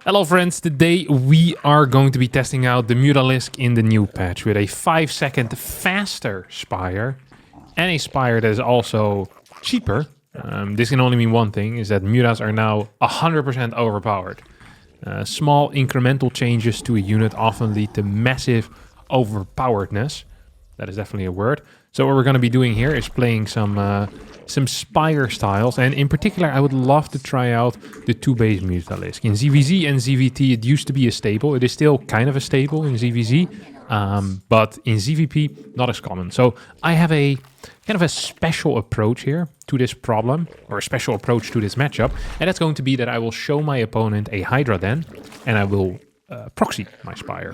Hello friends, today we are going to be testing out the mutalisk in the new patch with a 5-second faster spire and a spire that is also cheaper. This can only mean one thing, is that mutas are now 100% overpowered. Small incremental changes to a unit often lead to massive overpoweredness. That is definitely a word. So what we're going to be doing here is playing some spire styles, and in particular I would love to try out the 2-base mutalisk. In ZVZ and ZVT it used to be a staple. It is still kind of a staple in ZVZ, but in ZVP not as common. So I have a kind of a special approach here to this problem, or a special approach to this matchup, and that's going to be that I will show my opponent a Hydra Den, and I will proxy my spire.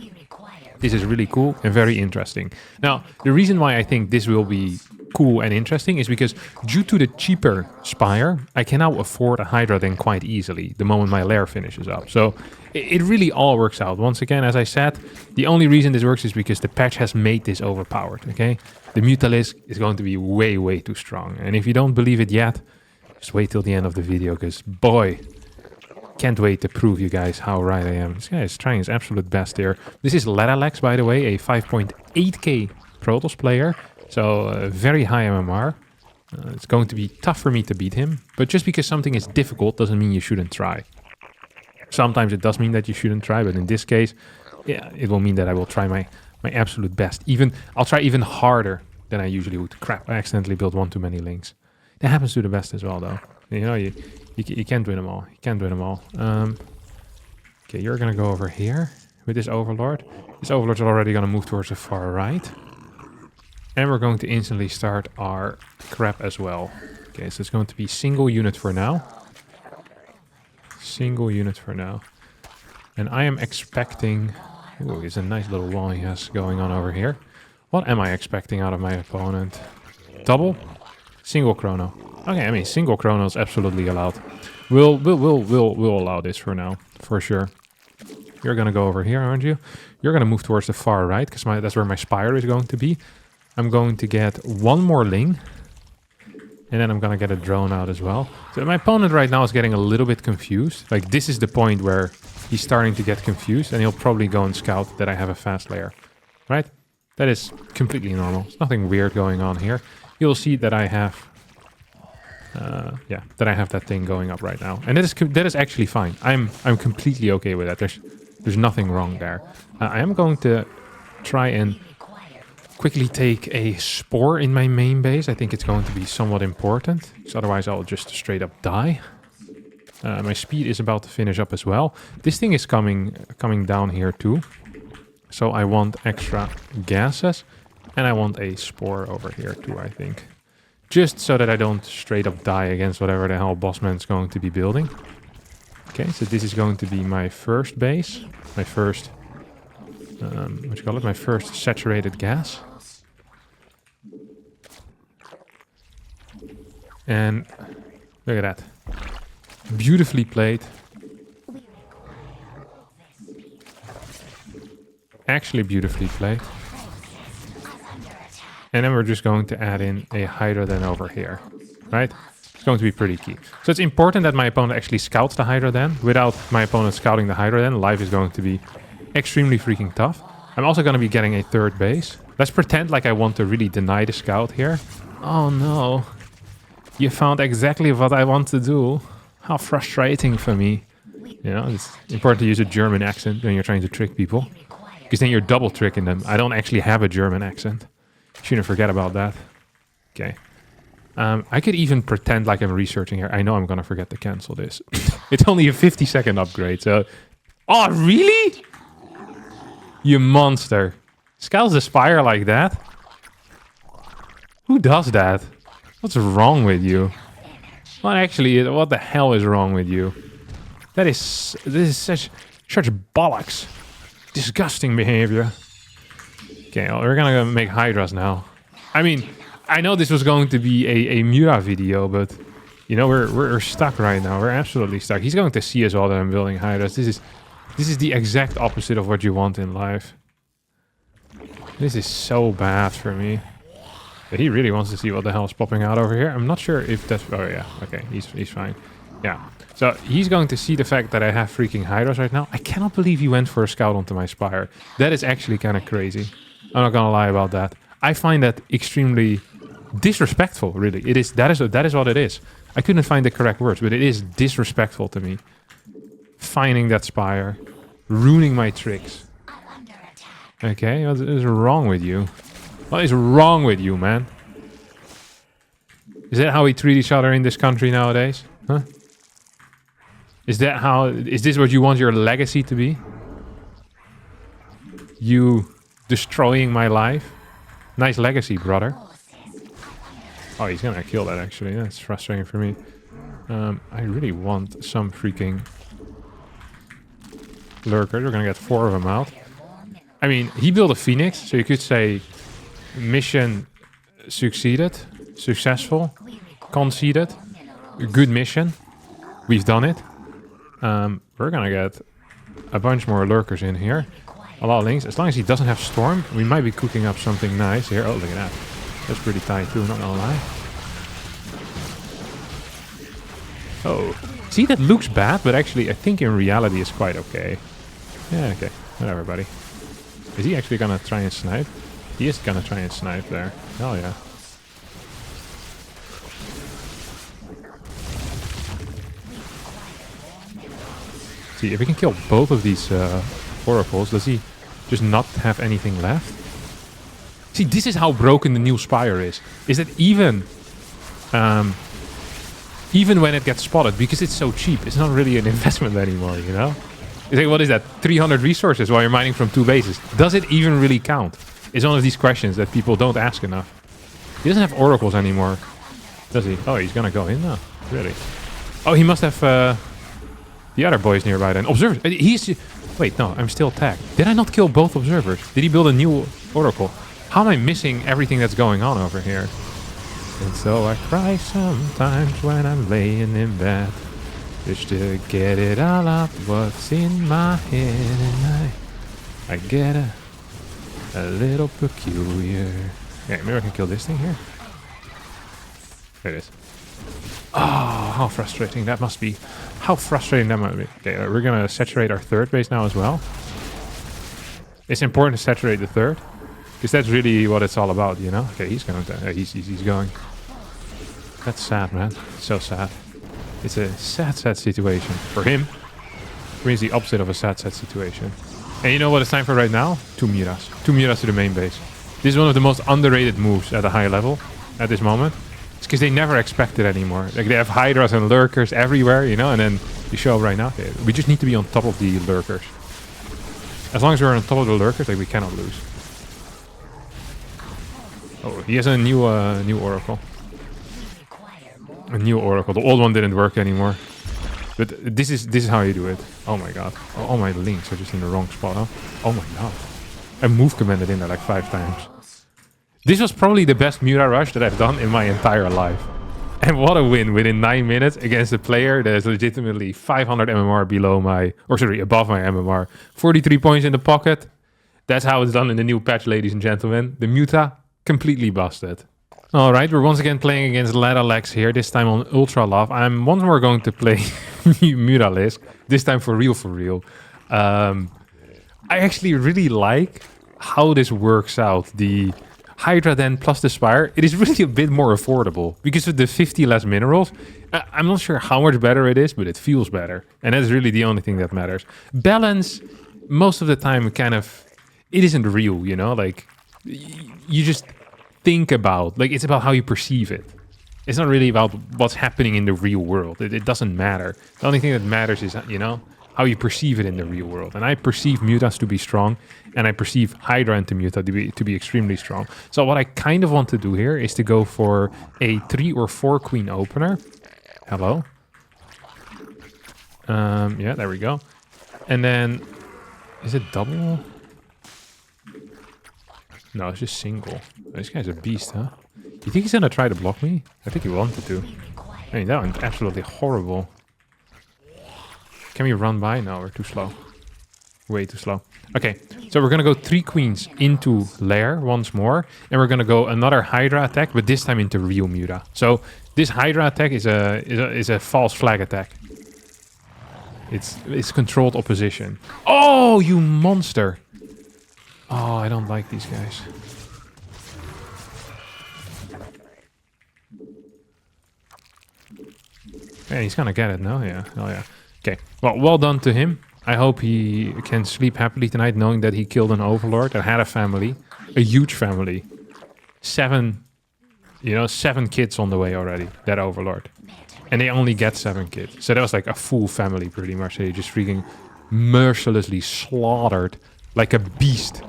This is really cool and very interesting. Now, the reason why I think this will be cool and interesting is because due to the cheaper spire, I can now afford a Hydra Den quite easily the moment my lair finishes up. So it really all works out. Once again, as I said, the only reason this works is because the patch has made this overpowered, okay? The mutalisk is going to be way, way too strong. And if you don't believe it yet, just wait till the end of the video, because boy, can't wait to prove you guys how right I am. This guy is trying his absolute best here. This is Mutalisks, by the way, a 5.8k Protoss player. So very high MMR. It's going to be tough for me to beat him. But just because something is difficult doesn't mean you shouldn't try. Sometimes it does mean that you shouldn't try. But in this case, yeah, it will mean that I will try my absolute best. I'll try even harder than I usually would. Crap, I accidentally built one too many links. That happens to the best as well, though. You know, you can't win them all. You can't win them all. Okay, you're going to go over here with this Overlord. This Overlord's already going to move towards the far right. And we're going to instantly start our crap as well. Okay, so it's going to be single unit for now. Single unit for now. And I am expecting... Ooh, it's a nice little wall he has going on over here. What am I expecting out of my opponent? Double? Single chrono. Okay, I mean, single chrono is absolutely allowed. We'll allow this for now, for sure. You're gonna go over here, aren't you? You're gonna move towards the far right, because that's where my spire is going to be. I'm going to get one more ling, and then I'm gonna get a drone out as well. So my opponent right now is getting a little bit confused. Like, this is the point where he's starting to get confused, and he'll probably go and scout that I have a fast lair, right? That is completely normal. There's nothing weird going on here. You'll see that I have... that I have that thing going up right now, and that is actually fine. I'm completely okay with that. There's nothing wrong there. I am going to try and quickly take a spore in my main base. I think it's going to be somewhat important, because otherwise I'll just straight up die. My speed is about to finish up as well. This thing is coming down here too, so I want extra gases, and I want a spore over here too, I think. Just so that I don't straight up die against whatever the hell Bossman's going to be building. Okay, so this is going to be my first base. My first... what you call it? My first saturated gas. And look at that. Beautifully played. Actually beautifully played. And then we're just going to add in a Hydra Den over here, right? It's going to be pretty key. So it's important that my opponent actually scouts the Hydra Den. Without my opponent scouting the Hydra Den, life is going to be extremely freaking tough. I'm also going to be getting a third base. Let's pretend like I want to really deny the scout here. Oh no. You found exactly what I want to do. How frustrating for me. You know, it's important to use a German accent when you're trying to trick people, because then you're double tricking them. I don't actually have a German accent. Shouldn't forget about that. Okay. I could even pretend like I'm researching here. I know I'm gonna forget to cancel this. It's only a 50-second upgrade, so... Oh, really? You monster. Scouts the spire like that? Who does that? What's wrong with you? Well, actually, what the hell is wrong with you? This is such bollocks. Disgusting behavior. Okay, well, we're gonna make Hydras now. I mean, I know this was going to be a Muta video, but you know, we're stuck right now. We're absolutely stuck. He's going to see as well that I'm building Hydras. This is the exact opposite of what you want in life. This is so bad for me. But he really wants to see what the hell is popping out over here. I'm not sure if that's... Oh yeah, okay, he's fine. Yeah. So he's going to see the fact that I have freaking Hydras right now. I cannot believe he went for a scout onto my Spire. That is actually kind of crazy. I'm not gonna lie about that. I find that extremely disrespectful, really. It is. That is what it is. I couldn't find the correct words, but it is disrespectful to me. Finding that Spire, ruining my tricks. Okay, what is wrong with you? What is wrong with you, man? Is that how we treat each other in this country nowadays? Huh? Is this what you want your legacy to be? You destroying my life? Nice legacy, brother. Oh, he's gonna kill that actually. That's frustrating for me. I really want some freaking lurkers. We're gonna get 4 of them out. I mean, he built a Phoenix, so you could say mission succeeded, successful, conceded, good mission. We've done it. We're gonna get a bunch more lurkers in here. A lot of links. As long as he doesn't have storm, we might be cooking up something nice here. Oh, look at that. That's pretty tight too, not gonna lie. Oh, see, that looks bad, but actually I think in reality it's quite okay. Yeah, okay. Whatever, buddy. Is he actually gonna try and snipe? He is gonna try and snipe there. Hell yeah. See, if we can kill both of these oracles, does he just not have anything left? See, this is how broken the new Spire is. Is that even when it gets spotted, because it's so cheap, it's not really an investment anymore, you know? It's like, what is that? 300 resources while you're mining from 2 bases. Does it even really count? It's one of these questions that people don't ask enough. He doesn't have oracles anymore, does he? Oh, he's gonna go in now. Really? Oh, he must have the other boys nearby then. Observers. Wait, no, I'm still tagged. Did I not kill both observers? Did he build a new oracle? How am I missing everything that's going on over here? And so I cry sometimes when I'm laying in bed, just to get it all out what's in my head, and I get a little peculiar. Yeah, maybe I can kill this thing here. There it is. Oh, how frustrating that must be. How frustrating that might be. Okay, we're gonna saturate our 3rd base now as well. It's important to saturate the 3rd, because that's really what it's all about, you know? Okay, he's going. He's going. That's sad, man. So sad. It's a sad situation. For him, it means the opposite of a sad situation. And you know what it's time for right now? 2 Mutas. 2 Mutas to the main base. This is one of the most underrated moves at a high level at this moment. It's because they never expect it anymore. Like, they have Hydras and lurkers everywhere, you know? And then you show up right now. Okay, we just need to be on top of the lurkers. As long as we're on top of the lurkers, like, we cannot lose. Oh, he has a new oracle. A new oracle. The old one didn't work anymore. But this is how you do it. Oh my god. All my links are just in the wrong spot, huh? Oh my god. I move commanded in there like 5 times. This was probably the best Muta rush that I've done in my entire life. And what a win within 9 minutes against a player that is legitimately 500 MMR below my... Or sorry, above my MMR. 43 points in the pocket. That's how it's done in the new patch, ladies and gentlemen. The Muta completely busted. Alright, we're once again playing against mutalisks here, this time on Ultra Love. I'm once more going to play Mutalisks, this time for real. I actually really like how this works out. The Hydra then plus the Spire, it is really a bit more affordable. Because of the 50 less minerals, I'm not sure how much better it is, but it feels better. And that's really the only thing that matters. Balance, most of the time, kind of, it isn't real, you know? Like, you just... think about, like, it's about how you perceive it. It's not really about what's happening in the real world. It doesn't matter. The only thing that matters is, you know, how you perceive it in the real world. And I perceive Mutas to be strong, and I perceive Hydra into Muta to be extremely strong. So what I kind of want to do here is to go for a 3 or 4 queen opener. Hello. Yeah, there we go. And then, is it double? No, it's just single. This guy's a beast, huh? You think he's gonna try to block me? I think he wanted to. I mean, that went absolutely horrible. Can we run by? No, we're too slow. Way too slow. Okay, so we're gonna go 3 queens into lair once more. And we're gonna go another Hydra attack, but this time into real Muta. So this Hydra attack is a false flag attack. It's controlled opposition. Oh, you monster! Oh, I don't like these guys. Yeah, he's gonna get it now. Yeah, oh yeah. Okay, well done to him. I hope he can sleep happily tonight, knowing that he killed an overlord that had a family, a huge family, 7 kids on the way already. That overlord, and they only get 7 kids, so that was like a full family pretty much. They just freaking mercilessly slaughtered like a beast.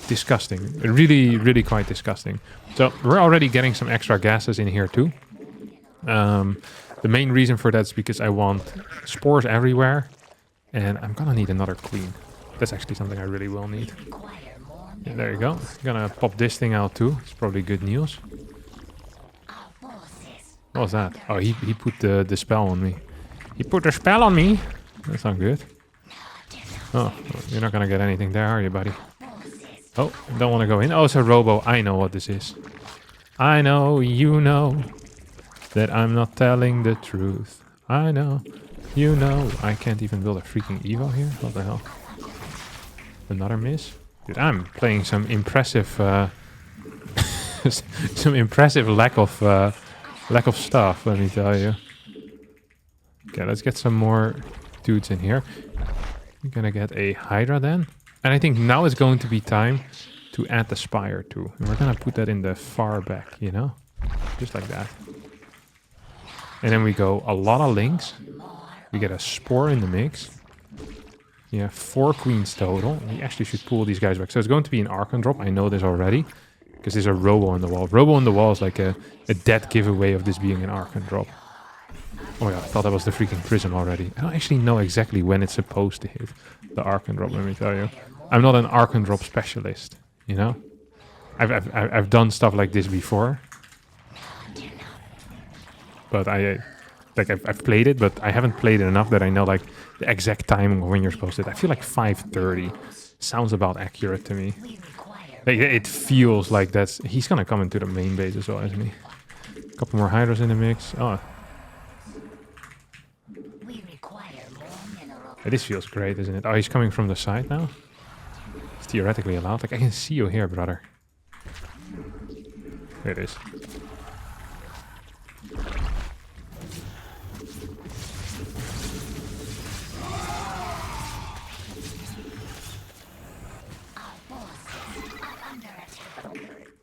Disgusting, really, really quite disgusting. So we're already getting some extra gases in here too. The main reason for that is because I want spores everywhere. And I'm gonna need another queen. That's actually something I really will need. Yeah, there you go. Gonna pop this thing out too. It's probably good news. What was that? Oh, he put the spell on me. He put the spell on me! That's not good. Oh, you're not gonna get anything there, are you, buddy? Oh, don't want to go in. Oh, it's a robo. I know what this is. I know, you know, that I'm not telling the truth. I know. You know, I can't even build a freaking Evo here. What the hell? Another miss? Dude, I'm playing some impressive, some impressive lack of stuff. Let me tell you. Okay, let's get some more dudes in here. We're gonna get a Hydra then, and I think now is going to be time to add the spire too. And we're gonna put that in the far back, you know, just like that. And then we go a lot of links. We get a spore in the mix. Yeah, 4 queens total. We actually should pull these guys back. So it's going to be an Archon drop. I know this already. Because there's a robo on the wall. Robo on the wall is like a dead giveaway of this being an Archon drop. Oh yeah, I thought that was the freaking prism already. I don't actually know exactly when it's supposed to hit the Archon drop, let me tell you. I'm not an Archon drop specialist, you know? I've done stuff like this before. But I've played it, but I haven't played it enough that I know like the exact timing of when you're supposed to. I feel like 5:30 sounds about accurate to me. Like, it feels like that's... He's gonna come into the main base as well, isn't he? A couple more Hydras in the mix. Oh. Yeah, this feels great, isn't it? Oh, he's coming from the side now? It's theoretically allowed. Like, I can see you here, brother. There it is.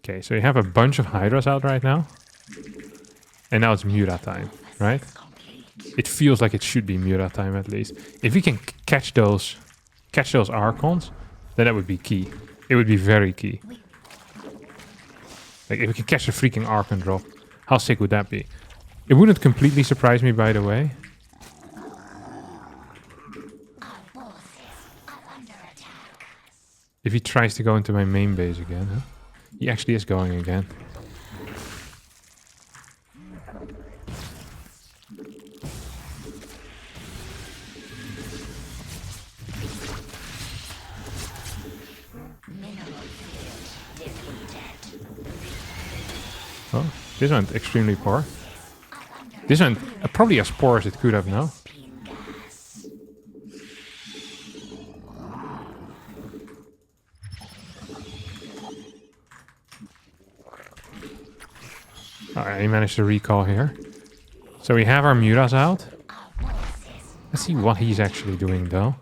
Okay, so you have a bunch of Hydras out right now. And now it's Muta time, right? It feels like it should be Muta time at least. If we can catch those Archons, then that would be key. It would be very key. Like, if we can catch a freaking Archon drop, how sick would that be? It wouldn't completely surprise me, by the way. If he tries to go into my main base again, huh? He actually is going again. Oh, this went extremely poor. This went probably as poor as it could have, no? Alright, he managed to recall here. So we have our Mutas out. Let's see what he's actually doing though.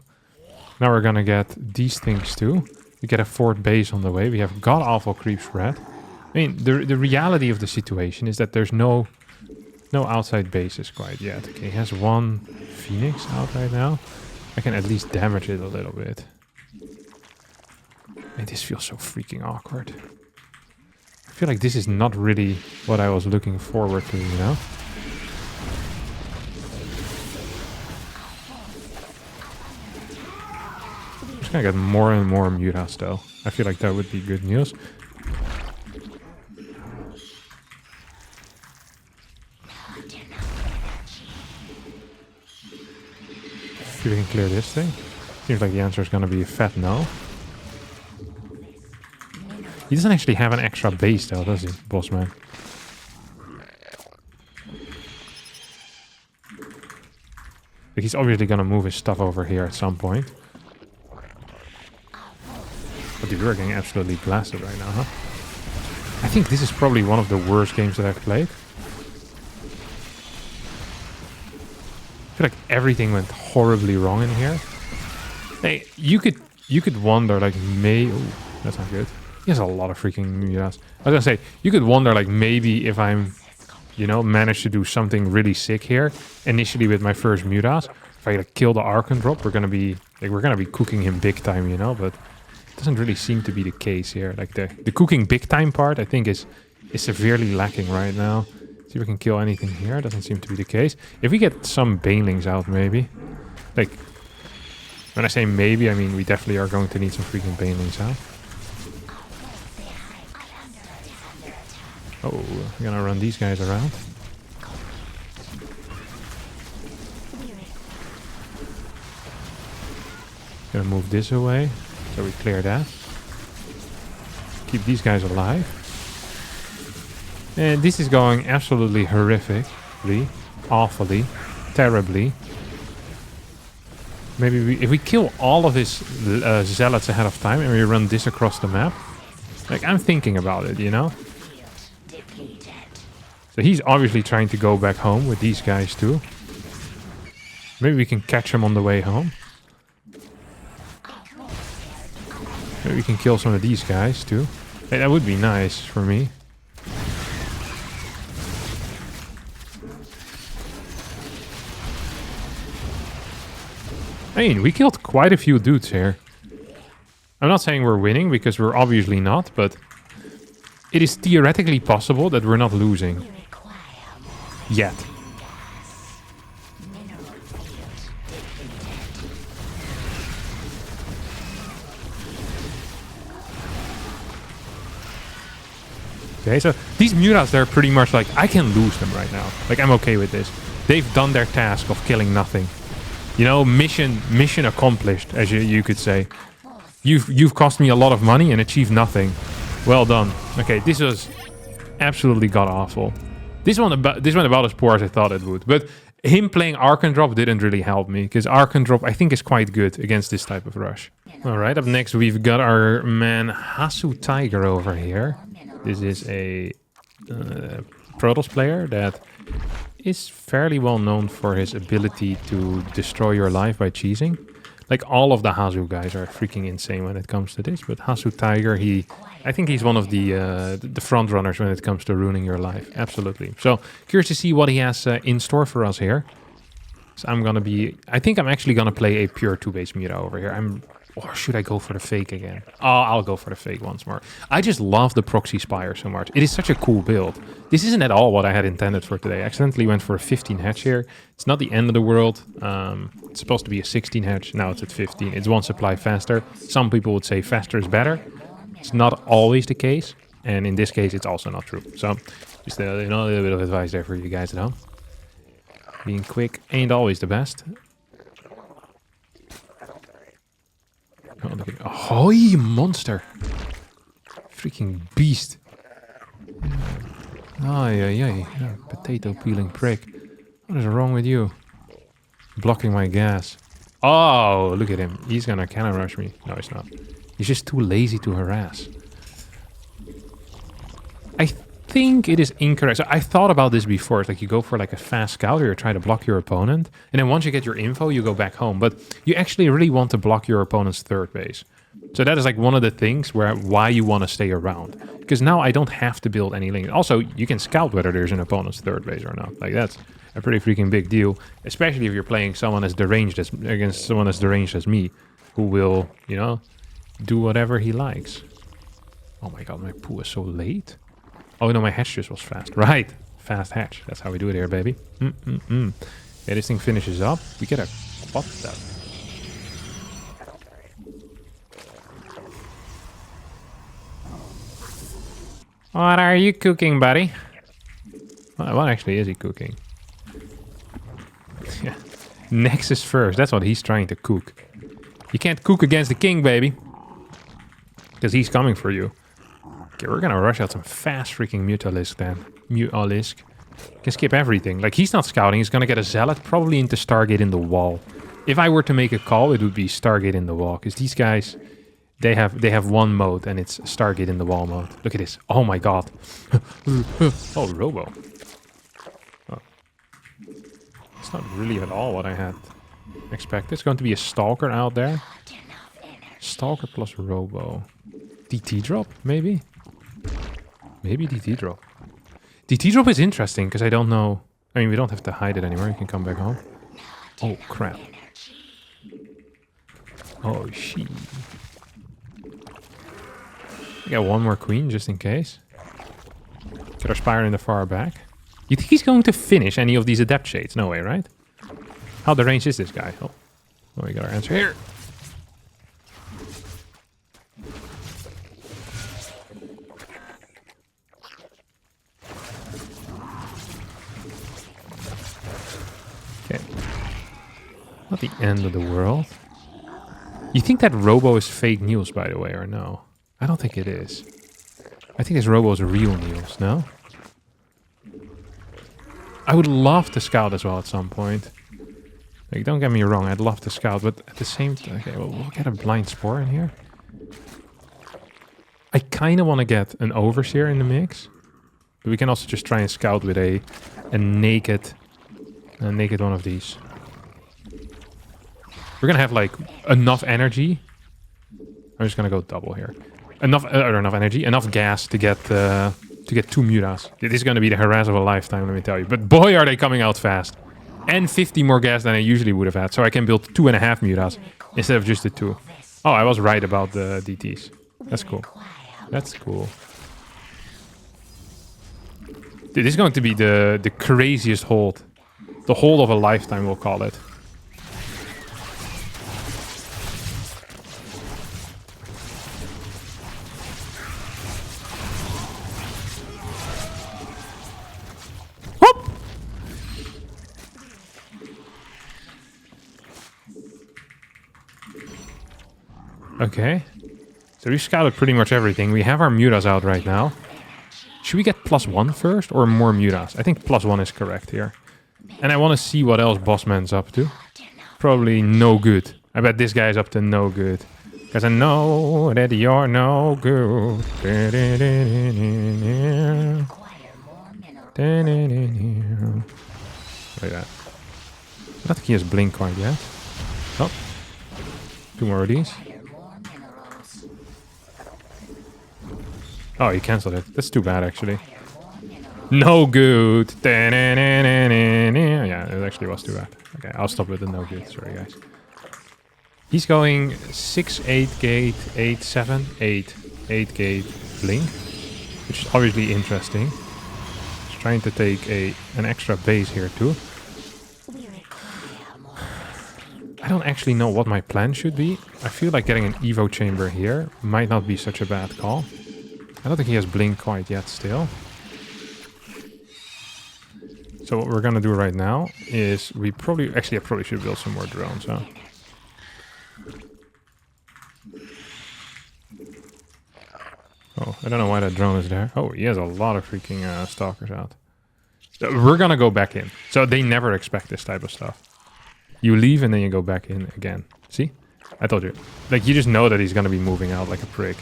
Now we're gonna get these things too. We get a 4th base on the way. We have god-awful creep spread. I mean, the reality of the situation is that there's no outside bases quite yet. Okay, he has 1 Phoenix out right now. I can at least damage it a little bit. And this feels so freaking awkward. I feel like this is not really what I was looking forward to, you know? I'm just gonna get more and more Mutas though. I feel like that would be good news. If we can clear this thing. Seems like the answer is gonna be a fat no. He doesn't actually have an extra base though, does he, boss man? Like he's obviously gonna move his stuff over here at some point. But dude, we're getting absolutely blasted right now, huh? I think this is probably one of the worst games that I've played. I feel like everything went horribly wrong in here. Hey, you could wonder like that's not good. He has a lot of freaking mutas. I was gonna say, you could wonder like maybe if I'm, you know, managed to do something really sick here initially with my first mutas. If I like, kill the Archon drop, we're gonna be cooking him big time, you know. But it doesn't really seem to be the case here. Like the cooking big time part, I think is severely lacking right now. See if we can kill anything here. Doesn't seem to be the case. If we get some banelings out, maybe. Like when I say maybe, I mean we definitely are going to need some freaking banelings out. Oh, we're gonna run these guys around. Gonna move this away, so we clear that. Keep these guys alive. And this is going absolutely horrifically, awfully, terribly. Maybe if we kill all of his zealots ahead of time and we run this across the map. Like, I'm thinking about it, you know? So he's obviously trying to go back home with these guys too. Maybe we can catch him on the way home. Maybe we can kill some of these guys too. Hey, that would be nice for me. I mean, we killed quite a few dudes here. I'm not saying we're winning, because we're obviously not, but it is theoretically possible that we're not losing. Yet. Okay, so these mutas, they're pretty much like, I can lose them right now. Like, I'm okay with this. They've done their task of killing nothing. You know, mission accomplished, as you could say. You've cost me a lot of money and achieved nothing. Well done. Okay, this was absolutely god-awful. This went about as poor as I thought it would. But him playing Archon Drop didn't really help me, because Archon Drop I think is quite good against this type of rush. Alright, up next we've got our man HasuTiger over here. This is a Protoss player that is fairly well known for his ability to destroy your life by cheesing. Like, all of the Hasu guys are freaking insane when it comes to this, but HasuTiger, I think he's one of the front runners when it comes to ruining your life. Absolutely. So, curious to see what he has in store for us here. So I think I'm actually gonna play a pure 2-base Muta over here. Or should I go for the fake again? Oh, I'll go for the fake once more. I just love the proxy spire so much. It is such a cool build. This isn't at all what I had intended for today. I accidentally went for a 15 hatch here. It's not the end of the world. It's supposed to be a 16 hatch. Now it's at 15. It's one supply faster. Some people would say faster is better. It's not always the case. And in this case, it's also not true. So just a little bit of advice there for you guys at home. Being quick ain't always the best. Oh, look at it. Ahoy, monster! Freaking beast! Ay. Potato peeling prick. What is wrong with you? Blocking my gas. Oh, look at him. He's gonna cannon rush me. No, he's not. He's just too lazy to harass. I think it is incorrect. So I thought about this before. It's like you go for like a fast scout, or you try to block your opponent, and then once you get your info, you go back home. But you actually really want to block your opponent's third base. So that is like one of the things why you want to stay around. Because now I don't have to build any link. Also, you can scout whether there's an opponent's third base or not. Like, that's a pretty freaking big deal. Especially if you're playing someone as deranged against someone as deranged as me, who will, you know, do whatever he likes. Oh my god, my pool is so late. Oh no, my hatch just was fast. Right, fast hatch. That's how we do it here, baby. Yeah, this thing finishes up. We get a... What the... What are you cooking, buddy? What actually is he cooking? Yeah. Nexus first. That's what he's trying to cook. You can't cook against the king, baby. Because he's coming for you. Okay, we're gonna rush out some fast freaking mutalisk then. Mutalisk. Can skip everything. Like, he's not scouting. He's going to get a Zealot probably into Stargate in the wall. If I were to make a call, it would be Stargate in the wall. Because these guys, they have one mode, and it's Stargate in the wall mode. Look at this. Oh, my God. Oh, Robo. Oh. It's not really at all what I had expected. It's going to be a Stalker out there. Stalker plus Robo. DT drop, maybe? Maybe DT drop. DT drop is interesting, because I don't know... I mean, we don't have to hide it anymore. You can come back home. Oh, crap. Oh, shit. We got one more queen, just in case. Get our Spire in the far back. You think he's going to finish any of these Adept Shades? No way, right? How the range is this guy? Oh, we got our answer here. Okay. Not the end of the world. You think that Robo is fake news, by the way, or no? I don't think it is. I think this Robo is real news, no? I would love to scout as well at some point. Like, don't get me wrong, I'd love to scout, but at the same time... Okay, well, we'll get a blind spore in here. I kind of want to get an Overseer in the mix. But we can also just try and scout with a naked one of these. We're gonna have like enough energy. I'm just gonna go double here. Enough energy, enough gas to get 2 mutas. This is gonna be the harass of a lifetime, let me tell you. But boy, are they coming out fast. And 50 more gas than I usually would have had, so I can build 2.5 mutas instead of just the 2. Oh, I was right about the DTs. That's cool. That's cool. Dude, this is going to be the craziest hold. The hold of a lifetime, we'll call it. Okay. So we've scouted pretty much everything. We have our mutas out right now. Should we get +1 first or more mutas? I think +1 is correct here. And I want to see what else Bossman's up to. Probably no good. I bet this guy's up to no good. Because I know that you're no good. Like that. I don't think he has blink quite yet. Oh. 2 more of these. Oh, he cancelled it. That's too bad, actually. No good. Yeah, it actually was too bad. Okay, I'll stop with the no good. Sorry, guys. He's going 6, 8 gate, 8, 7, 8. 8 gate blink, which is obviously interesting. He's trying to take an extra base here, too. I don't actually know what my plan should be. I feel like getting an Evo chamber here might not be such a bad call. I don't think he has blink quite yet still. So what we're gonna do right now is we probably... Actually, I probably should build some more drones, huh? Oh, I don't know why that drone is there. Oh, he has a lot of freaking stalkers out. So we're gonna go back in. So they never expect this type of stuff. You leave and then you go back in again. See? I told you. Like, you just know that he's gonna be moving out like a prick.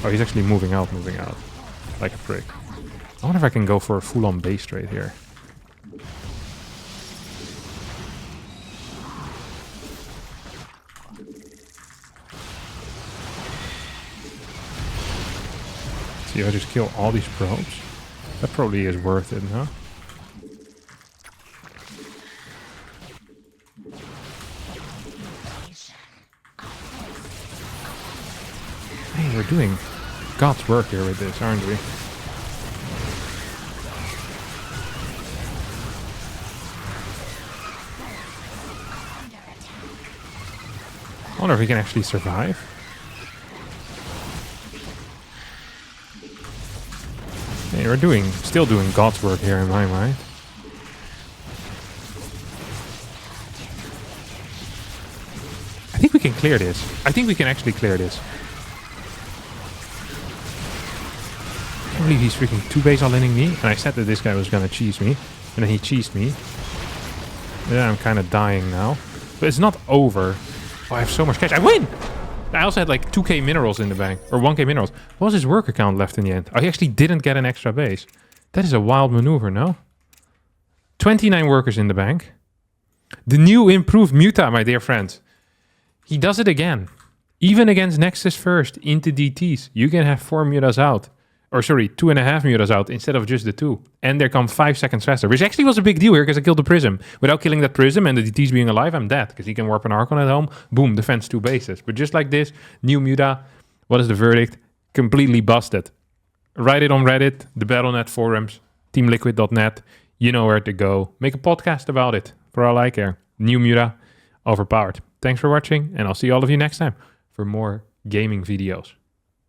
Oh, he's actually moving out like a prick. I wonder if I can go for a full-on base trade here. See if I just kill all these probes. That probably is worth it, huh? Hey, we're doing God's work here with this, aren't we? I wonder if we can actually survive. Hey, we're still doing God's work here in my mind. I think we can clear this. I think we can actually clear this. I believe he's freaking 2-base all-inning me. And I said that this guy was gonna cheese me. And then he cheesed me. Yeah, I'm kind of dying now. But it's not over. Oh, I have so much cash. I win! I also had like 2k minerals in the bank. Or 1k minerals. What was his work account left in the end? Oh, he actually didn't get an extra base. That is a wild maneuver, no? 29 workers in the bank. The new improved Muta, my dear friends. He does it again. Even against Nexus first into DTs, you can have 4 mutas out. Or sorry, 2.5 mutas out instead of just the 2. And they come 5 seconds faster, which actually was a big deal here because I killed the Prism. Without killing that Prism and the DTs being alive, I'm dead because he can warp an Archon at home. Boom, defends 2 bases. But just like this, new Muta, what is the verdict? Completely busted. Write it on Reddit, the Battle.net forums, teamliquid.net. You know where to go. Make a podcast about it for all I care. New Muta, overpowered. Thanks for watching, and I'll see all of you next time for more gaming videos.